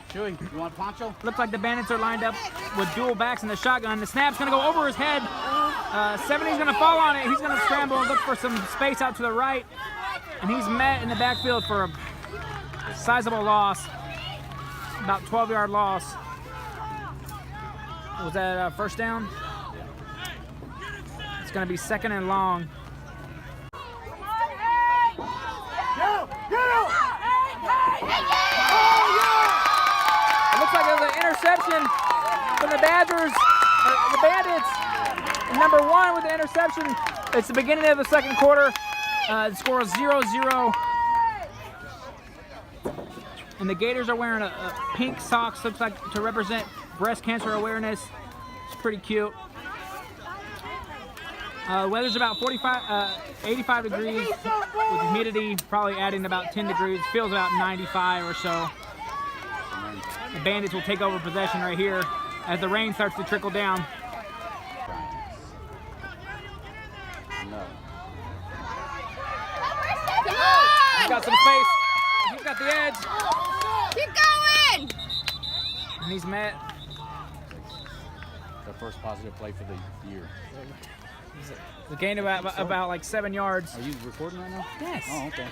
Chewy, you want Poncho? Looks like the Bandits are lined up with dual backs in the shotgun. The snap's going to go over his head. 70's going to fall on it. He's going to scramble and look for some space out to the right. And he's met in the backfield for a sizable loss. About 12-yard loss. Was that first down? It's going to be second and long. It looks like there's an interception for the Badgers, or the Bandits. Number 1 with the interception. It's the beginning of the second quarter. The score is 0-0. And the Gators are wearing a pink socks, looks like to represent breast cancer awareness. It's pretty cute. Weather's about 85 degrees with humidity probably adding about 10 degrees. Feels about 95 or so. The Bandits will take over possession right here as the rain starts to trickle down. He's got some space. He's got the edge. Keep going! And he's met. The first positive play for the year. The gain about like 7 yards. Are you recording right now? Yes. Oh, okay.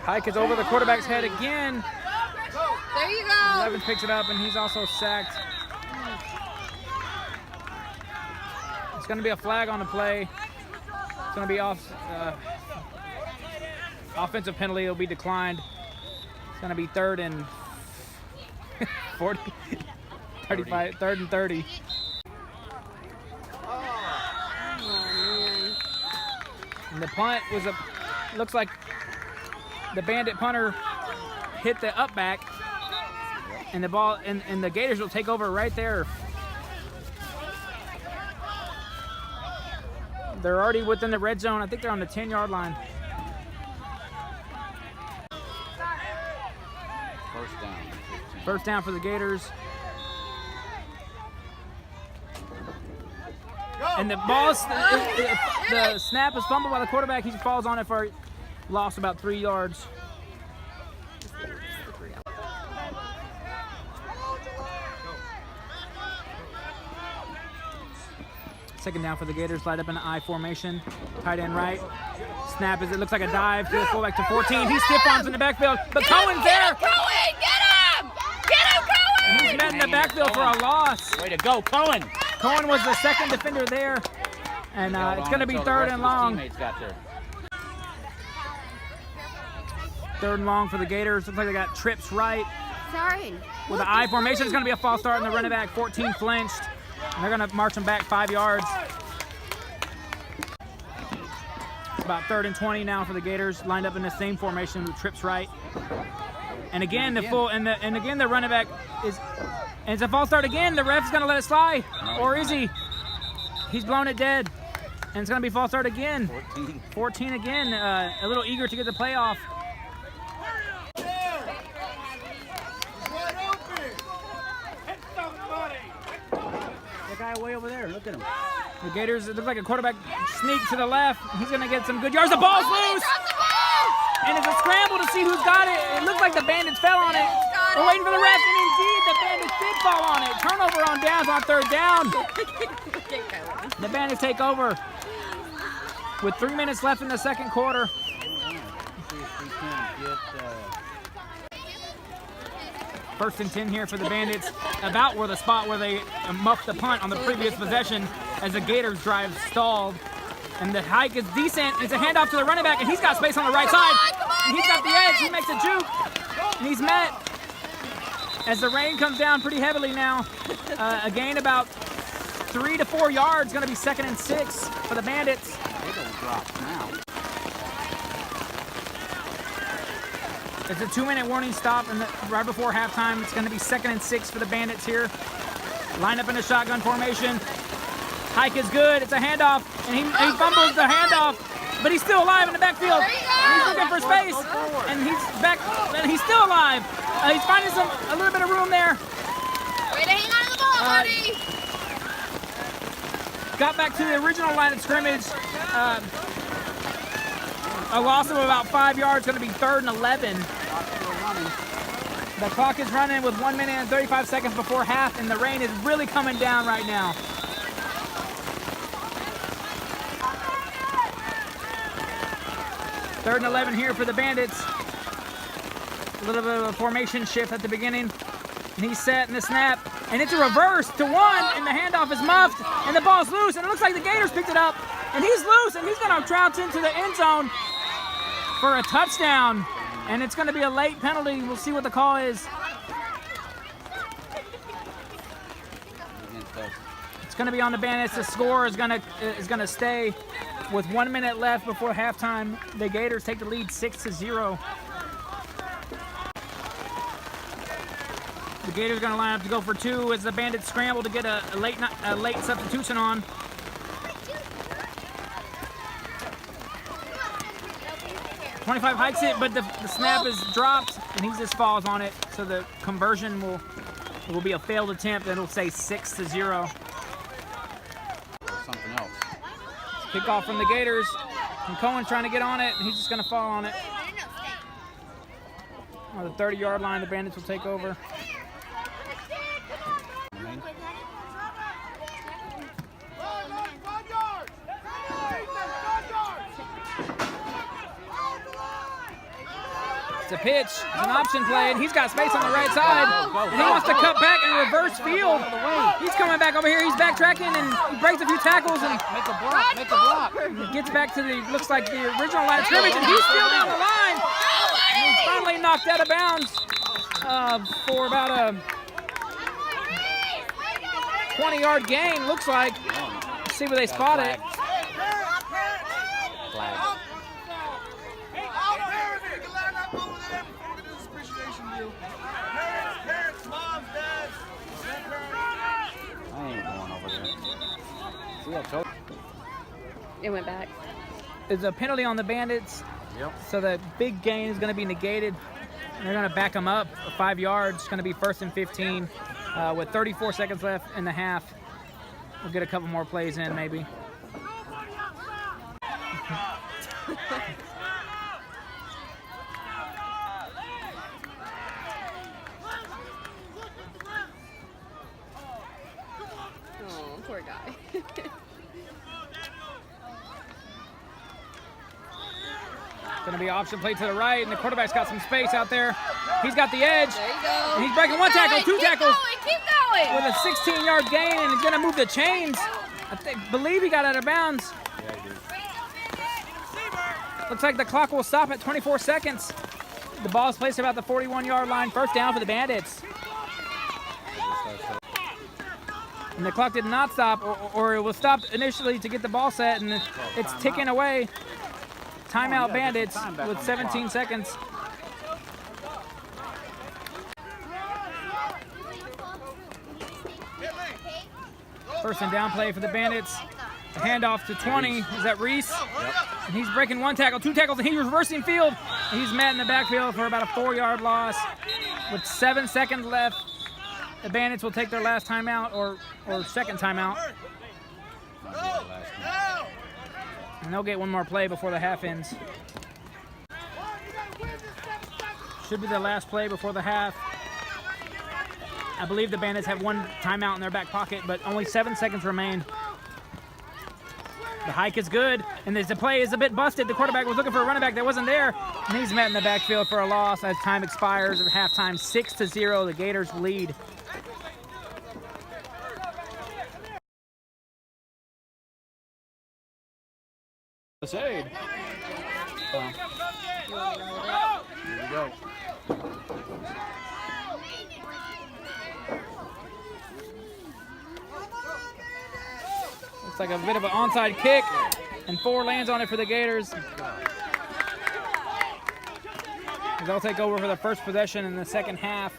Hike is over the quarterback's head again. There you go. Levin picks it up, and he's also sacked. It's going to be a flag on the play. It's going to be off. Offensive penalty will be declined. It's going to be third and 40, 35, third and 30. And the punt was looks like the Bandit punter hit the up back, and the ball and the Gators will take over right there. They're already within the red zone. I think they're on the 10-yard line. First down. 15. First down for the Gators. And the ball, the snap is fumbled by the quarterback. He falls on it for a loss about 3 yards. Second down for the Gators, light up in an I formation. Tight end right. Snap is, it looks like a dive to the fullback to 14. He stiff arms in the backfield, but Cohen's there. Get him! Get him, Cohen! And he's met in the backfield for a loss. Way to go, Cohen! Cohen was the second defender there. And it's going to be third and long. Teammates got there. Third and long for the Gators. Looks like they got trips right. Sorry. With the I formation, it's going to be a false start, and the running back 14 flinched. And they're going to march them back 5 yards. It's about third and 20 now for the Gators, lined up in the same formation with trips right. And again, the running back is, and it's a false start again. The ref's going to let it slide, or is he? He's blown it dead, and it's going to be false start again. 14 again. A little eager to get the playoff. Guy way over there, look at him. The Gators, it looks like a quarterback sneak to the left. He's going to get some good yards. The ball's loose! And it's a scramble to see who's got it. It looks like the Bandits fell on it. We're waiting for the ref, and indeed, the Bandits did fall on it. Turnover on downs on third down. The Bandits take over with 3 minutes left in the second quarter. First and 10 here for the Bandits, about where the spot where they muffed the punt on the previous possession as the Gators drive stalled. And the hike is decent. It's a handoff to the running back, and he's got space on the right side. And he's got the edge. He makes a juke, and he's met. As the rain comes down pretty heavily now, a gain about 3 to 4 yards. Going to be second and 6 for the Bandits. It's a 2-minute warning stop, and right before halftime, it's going to be second and 6 for the Bandits here. Line up in a shotgun formation. Hike is good. It's a handoff, and he fumbles the handoff, but he's still alive in the backfield. He's looking for space, and he's back, and he's still alive. He's finding a little bit of room there. Way to hang on to the ball, buddy. Got back to the original line of scrimmage. A loss of about 5 yards, going to be 3rd and 11. The clock is running with 1 minute and 35 seconds before half, and the rain is really coming down right now. Third and 11 here for the Bandits. A little bit of a formation shift at the beginning. And he's set in the snap. And it's a reverse to 1, and the handoff is muffed, and the ball's loose, and it looks like the Gators picked it up. And he's loose, and he's going to trounce into the end zone for a touchdown. And it's going to be a late penalty. We'll see what the call is. It's going to be on the Bandits. The score is going to stay with 1 minute left before halftime. The Gators take the lead 6-0. The Gators are going to line up to go for 2 as the Bandits scramble to get a late substitution on. .25 hikes it, but the snap is dropped, and he just falls on it. So the conversion will be a failed attempt, and it'll say 6-0. Something else. Kickoff from the Gators, and Cohen trying to get on it, and he's just going to fall on it. On the 30-yard line, the Bandits will take over. It's a pitch, it's an option play, and he's got space on the right side, and he wants to cut back and reverse field. He's coming back over here, he's backtracking, and he breaks a few tackles, and Make a block, make a block. he gets back to the, looks like the original line of scrimmage, and he's still down the line. And he's finally knocked out of bounds for about a 20-yard gain, looks like. Let's see where they spot it. Flag. I ain't going over there. See, I told you. It went back. There's a penalty on the Bandits, Yep. so the big gain is going to be negated. And they're going to back them up 5 yards. It's going to be 1st and 15 with 34 seconds left in the half. We'll get a couple more plays in, maybe. Oh, poor guy. Going to be option play to the right, and the quarterback's got some space out there. He's got the edge. There you go. And he's breaking one tackle, two tackles Keep going. with a 16-yard gain, and he's going to move the chains. Believe he got out of bounds. Yeah, he did. Looks like the clock will stop at 24 seconds. The ball is placed about the 41-yard line. 1st down for the Bandits. And the clock did not stop, or it will stop initially to get the ball set, and it's ticking away. Timeout Bandits with 17 seconds. First and down play for the Bandits. A handoff to 20. Is that Reese? Yep. And he's breaking one tackle, two tackles, and he's reversing field. He's met in the backfield for about a 4-yard loss. With 7 seconds left, the Bandits will take their last timeout or second timeout. Might be the last one. And they'll get one more play before the half ends. Should be the last play before the half. I believe the Bandits have one timeout in their back pocket, but only 7 seconds remain. The hike is good, and the play is a bit busted. The quarterback was looking for a running back that wasn't there, and he's met in the backfield for a loss as time expires at halftime. 6-0, the Gators lead. Aid. Here we go. Looks like a bit of an onside kick, and 4 lands on it for the Gators. They'll take over for the first possession in the second half.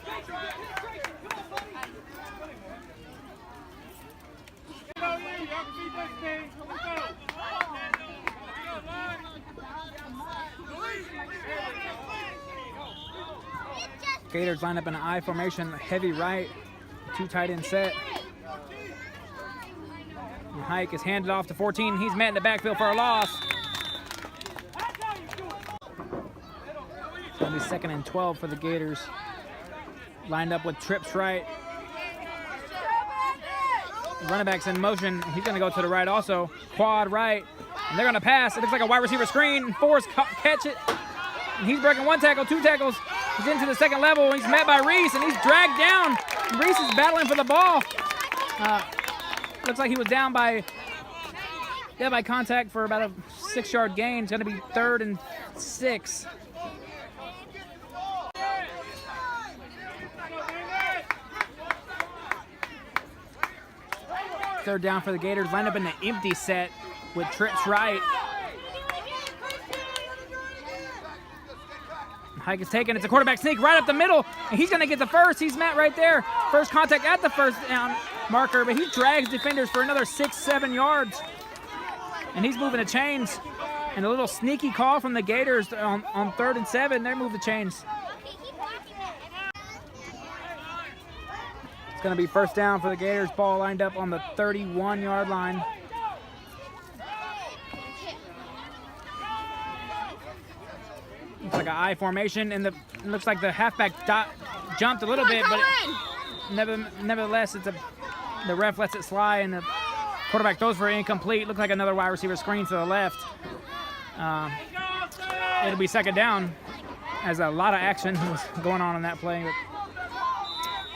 Gators line up in an I formation, heavy right, 2 tight end set. And Hike is handed off to 14. He's met in the backfield for a loss. 2nd and 12 for the Gators. Lined up with trips right. Running back's in motion. He's going to go to the right also. Quad right. And they're going to pass. It looks like a wide receiver screen. Forrest catch it. And he's breaking 1 tackle, 2 tackles. He's into the second level. He's met by Reese, and he's dragged down. Reese is battling for the ball. Looks like he was down by contact for about a 6-yard gain. It's going to be 3rd and 6. Third down for the Gators. Lined up in the empty set with trips right. Hike is taken. It's a quarterback sneak right up the middle, and he's going to get the first. He's met right there. First contact at the first down marker, but he drags defenders for another 6-7 yards. And he's moving the chains. And a little sneaky call from the Gators on 3rd and 7. They move the chains. It's going to be first down for the Gators. Ball lined up on the 31-yard line. Looks like an I formation, and it looks like the halfback jumped a little bit, but nevertheless, the ref lets it slide, and the quarterback throws for incomplete. Looks like another wide receiver screen to the left. It'll be 2nd down, as a lot of action was going on in that play.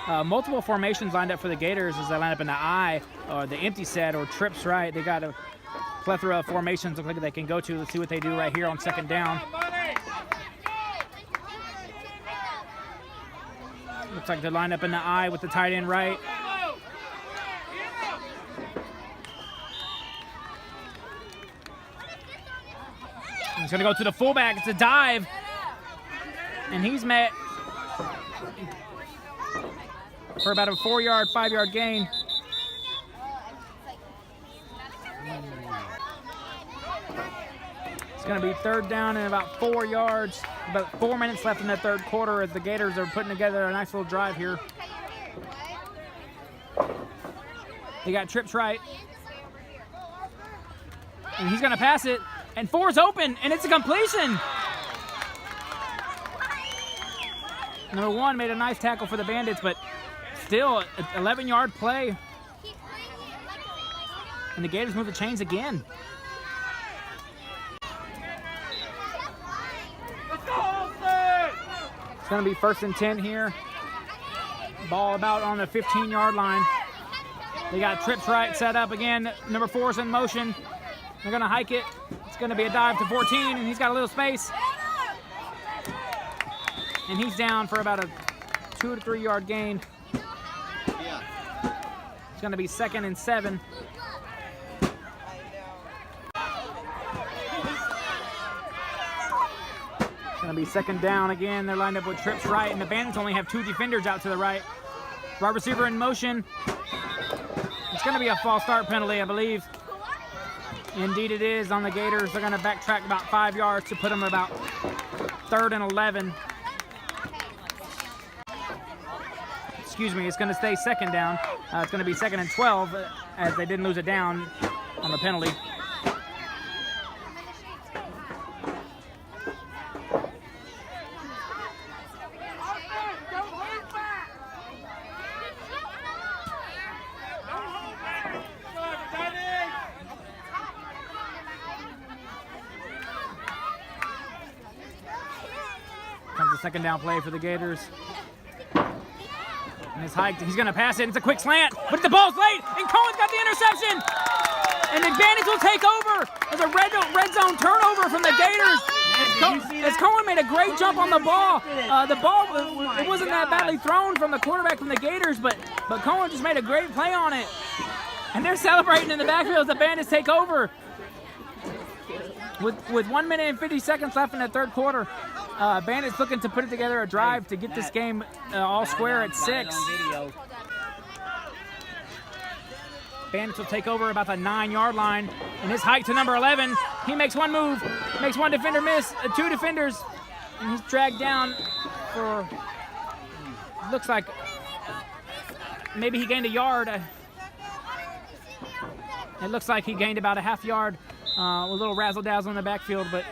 Multiple formations lined up for the Gators as they line up in the I, or the empty set, or trips right. They got a plethora of formations look like they can go to. Let's see what they do right here on 2nd down. Looks like they're lined up in the I with the tight end right. He's going to go to the fullback. It's a dive. And he's met for about a 4-yard, 5-yard gain. It's going to be 3rd down and about 4 yards. About 4 minutes left in the 3rd quarter as the Gators are putting together a nice little drive here. They got trips right. And he's going to pass it. And 4's open, and it's a completion. Number 1 made a nice tackle for the Bandits, but still an 11-yard play. And the Gators move the chains again. It's going to be 1st and 10 here. Ball about on the 15-yard line. They got trips right set up again. Number 4's in motion. They're going to hike it. It's going to be a dive to 14, and he's got a little space. And he's down for about a 2 to 3 yard gain. It's going to be 2nd and 7. It's going to be 2nd down again. They're lined up with trips right, and the Bandits only have 2 defenders out to the right. Wide receiver in motion. It's going to be a false start penalty, I believe. Indeed it is on the Gators. They're going to backtrack about 5 yards to put them about 3rd and 11. Excuse me, it's going to stay 2nd down. It's going to be 2nd and 12 as they didn't lose it down on the penalty. Comes the 2nd down play for the Gators. And it's hiked. He's going to pass it. It's a quick slant, but the ball's late, and Cohen's got the interception. And the Bandits will take over. There's a red zone turnover from the Gators. As Cohen made a great jump on the ball. The ball, it wasn't that badly thrown from the quarterback from the Gators, but Cohen just made a great play on it. And they're celebrating in the backfield as the Bandits take over. With 1 minute and 50 seconds left in the 3rd quarter, Bandits looking to put it together a drive to get this game all square at 6. Bandits will take over about the 9-yard line, and his hike to number 11. He makes one move, makes one defender miss, 2 defenders, and he's dragged down for, looks like maybe he gained a yard. It looks like he gained about a half yard. A little razzle-dazzle in the backfield, but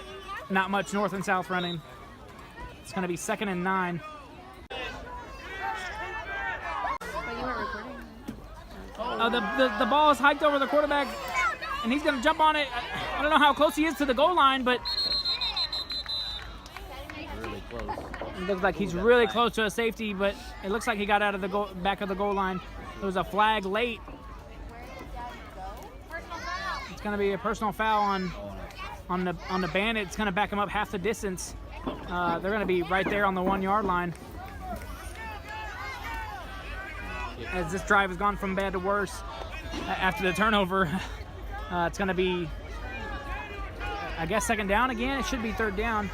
not much north and south running. It's going to be 2nd and 9. But you weren't recording. The ball is hiked over the quarterback, and he's going to jump on it. I don't know how close he is to the goal line, but Really close. it looks like he's really close to a safety, but it looks like he got out of the back of the goal line. There was a flag late. It's going to be a personal foul on the Bandit. It's going to back him up half the distance. They're going to be right there on the 1 yard line. As this drive has gone from bad to worse after the turnover, it's going to be, I guess, 2nd down again. It should be 3rd down.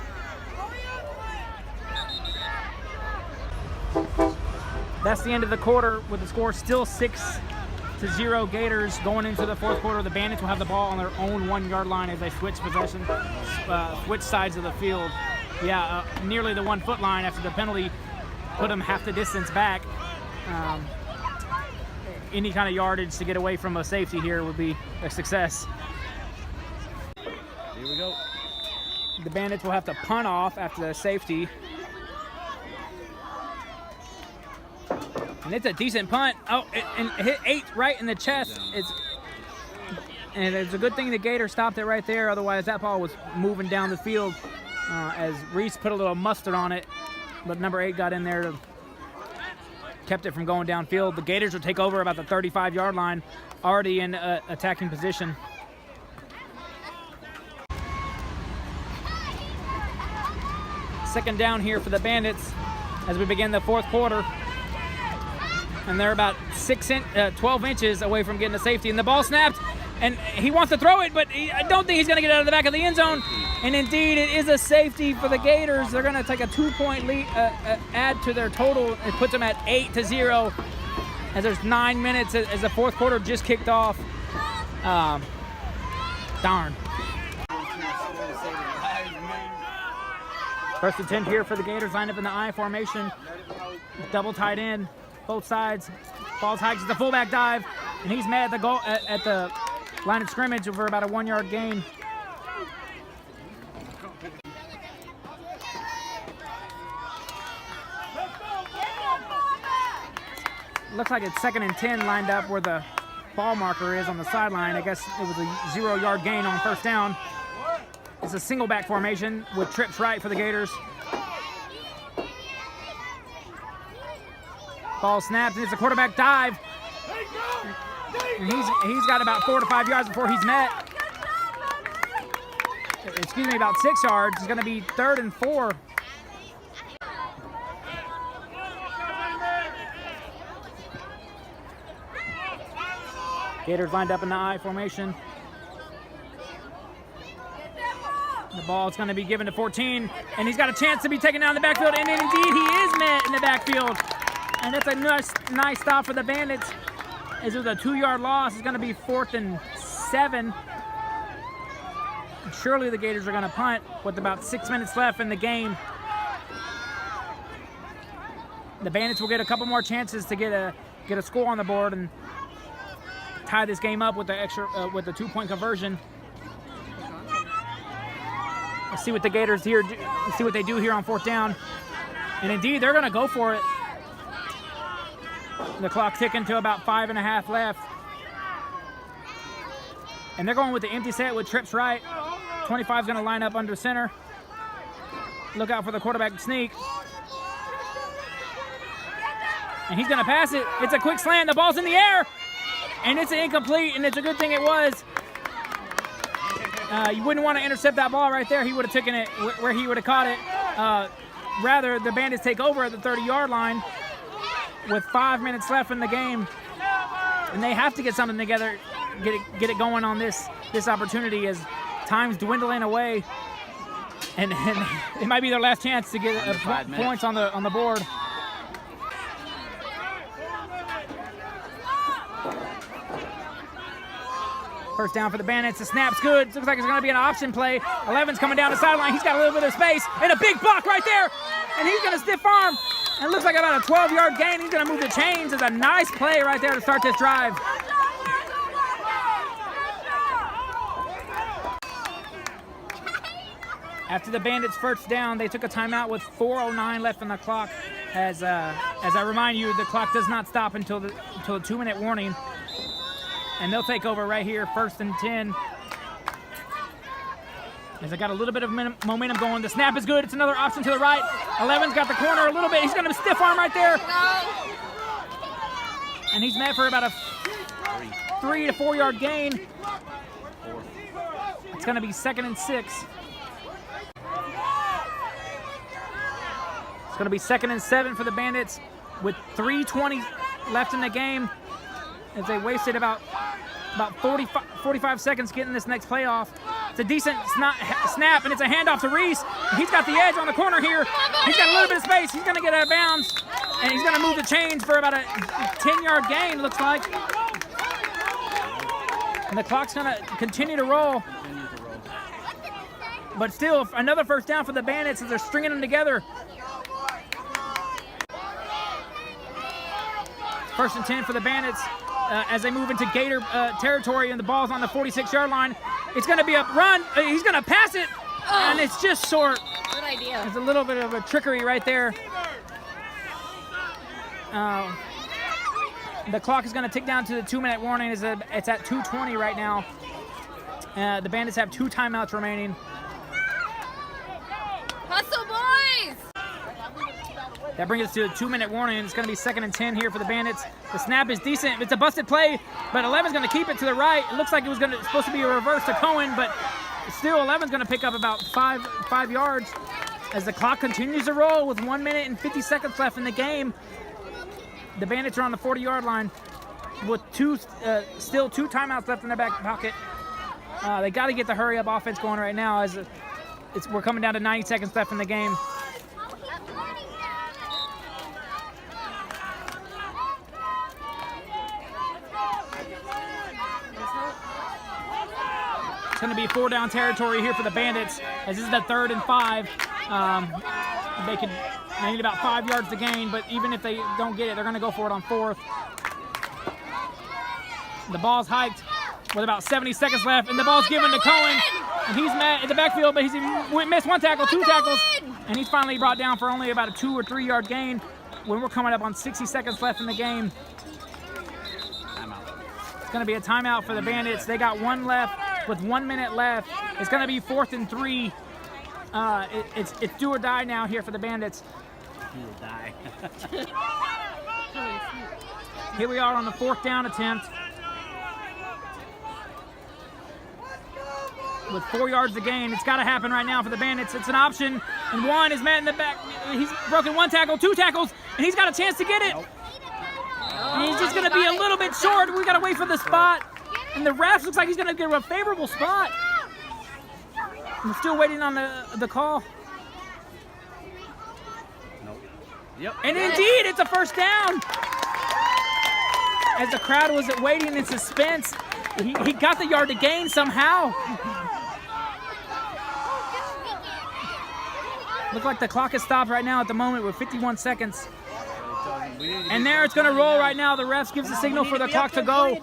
That's the end of the quarter with the score still 6-0 Gators. Going into the 4th quarter, the Bandits will have the ball on their own 1 yard line as they switch possession, switch sides of the field. Yeah, nearly the 1 foot line after the penalty put them half the distance back. Any kind of yardage to get away from a safety here would be a success. Here we go. The Bandits will have to punt off after the safety. And it's a decent punt. Oh, and it hit 8 right in the chest. And it's a good thing the Gators stopped it right there. Otherwise, that ball was moving down the field as Reese put a little mustard on it. But number 8 got in there to kept it from going downfield. The Gators will take over about the 35 yard line, already in attacking position. Second down here for the Bandits as we begin the 4th quarter. And they're about 12 inches away from getting a safety. And the ball snapped, and he wants to throw it, but I don't think he's going to get out of the back of the end zone. And indeed, it is a safety for the Gators. They're going to take a 2-point lead, add to their total. It puts them at 8-0 as there's 9 minutes as the 4th quarter just kicked off. Darn. 1st and 10 here for the Gators, lined up in the I formation. Double tight end, both sides. Ball's hikes the fullback dive, and he's mad at the goal at the line of scrimmage over about a 1 yard gain. Looks like it's 2nd and 10 lined up where the ball marker is on the sideline. I guess it was a 0 yard gain on 1st down. It's a single back formation with trips right for the Gators. Ball snapped, and it's a quarterback dive. And he's got about 4 to 5 yards before he's met. Excuse me, about 6 yards. It's going to be 3rd and 4. Gators lined up in the I formation. The ball is going to be given to 14, and he's got a chance to be taken down in the backfield, and indeed he is met in the backfield. And that's a nice stop for the Bandits. As it was a 2 yard loss, it's going to be 4th and 7. And surely the Gators are going to punt with about 6 minutes left in the game. The Bandits will get a couple more chances to get a score on the board and tie this game up with the 2-point conversion. Let's see what the Gators here do, see what they do here on 4th down. And indeed, they're going to go for it. The clock ticking to about 5.5 left. And they're going with the empty set with trips right. 25 is going to line up under center. Look out for the quarterback sneak. And he's going to pass it. It's a quick slant. The ball's in the air. And it's incomplete, and it's a good thing it was. You wouldn't want to intercept that ball right there. He would have taken it where he would have caught it. Rather, the Bandits take over at the 30-yard line with 5 minutes left in the game. And they have to get something together, get it going on this opportunity as time's dwindling away. And it might be their last chance to get points on the board. First down for the Bandits. The snap's good. Looks like it's going to be an option play. 11's coming down the sideline. He's got a little bit of space and a big block right there. And he's going to stiff arm. And it looks like about a 12-yard gain. He's going to move the chains. It's a nice play right there to start this drive. After the Bandits' first down, they took a timeout with 4:09 left on the clock. As I remind you, the clock does not stop until the 2-minute warning. And they'll take over right here, 1st and 10. As I got a little bit of momentum going. The snap is good. It's another option to the right. 11's got the corner a little bit. He's going to stiff arm right there. And he's met for about a 3 to 4 yard gain. It's going to be 2nd and 6. It's going to be 2nd and 7 for the Bandits with 3:20 left in the game. As they wasted about 45 seconds getting this next play off. It's a decent snap, and it's a handoff to Reese. He's got the edge on the corner here. He's got a little bit of space. He's going to get out of bounds, and he's going to move the chains for about a 10-yard gain, looks like. And the clock's going to continue to roll. But still, another first down for the Bandits as they're stringing them together. 1st and 10 for the Bandits. As they move into Gator territory, and the ball's on the 46-yard line. It's going to be a run. He's going to pass it, and it's just short. Good idea. There's a little bit of a trickery right there. The clock is going to tick down to the 2-minute warning. It's at 2:20 right now. The Bandits have 2 timeouts remaining. Hustle, boys! That brings us to a 2-minute warning. It's going to be 2nd and 10 here for the Bandits. The snap is decent. It's a busted play, but 11's going to keep it to the right. It looks like it was supposed to be a reverse to Cohen, but still 11's going to pick up about 5 yards as the clock continues to roll with 1 minute and 50 seconds left in the game. The Bandits are on the 40-yard line with still 2 timeouts left in their back pocket. They got to get the hurry-up offense going right now as we're coming down to 90 seconds left in the game. It's going to be 4-down territory here for the Bandits, as this is the 3rd and 5. They need about 5 yards to gain, but even if they don't get it, they're going to go for it on 4th. The ball's hiked with about 70 seconds left, and the ball's given to Cohen, and he's met in the backfield, but he's missed 1 tackle, 2 tackles, and he's finally brought down for only about a 2 or 3 yard gain when we're coming up on 60 seconds left in the game. It's going to be a timeout for the Bandits. They got 1 left with 1 minute left. It's going to be 4th and 3. It's do or die now here for the Bandits. Do or die. Here we are on the 4th down attempt. With 4 yards to gain, it's got to happen right now for the Bandits. It's an option, and 1 is met in the back. He's broken 1 tackle, 2 tackles, and he's got a chance to get it. And he's just going to be a little bit short. We got to wait for the spot. And the ref looks like he's going to get a favorable spot. I'm still waiting on the call. Nope. Yep. And indeed, it's a first down. As the crowd was waiting in suspense, he got the yard to gain somehow. Look like the clock is stopped right now at the moment with 51 seconds. And there it's going to roll right now. The refs gives the signal for the clock to go.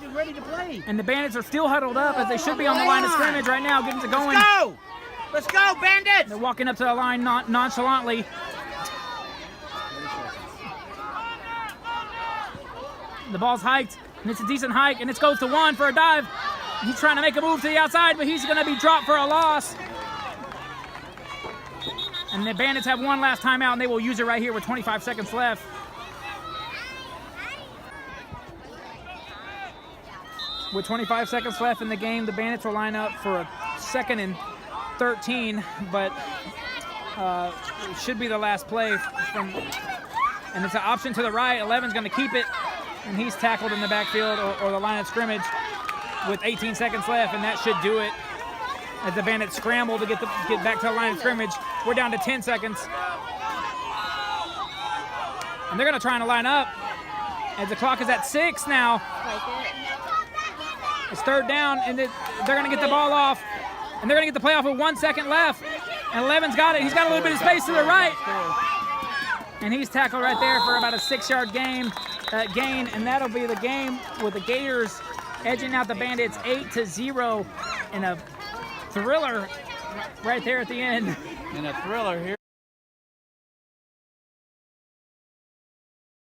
And the Bandits are still huddled up as they should be on the line of scrimmage right now, getting to going. Let's go! Let's go, Bandits! They're walking up to the line nonchalantly. The ball's hiked, and it's a decent hike, and it goes to 1 for a dive. He's trying to make a move to the outside, but he's going to be dropped for a loss. And the Bandits have 1 last timeout, and they will use it right here with 25 seconds left. With 25 seconds left in the game, the Bandits will line up for a 2nd and 13, but it should be the last play. And it's an option to the right. 11's going to keep it, and he's tackled in the backfield or the line of scrimmage with 18 seconds left, and that should do it. As the Bandits scramble to get back to the line of scrimmage, we're down to 10 seconds. And they're going to try and line up as the clock is at 6 now. It's 3rd down, and they're going to get the ball off, and they're going to get the play off with 1 second left. And 11's got it. He's got a little bit of space to the right. And he's tackled right there for about a 6-yard gain, and that'll be the game with the Gators edging out the Bandits 8-0 in a thriller right there at the end. in a thriller here.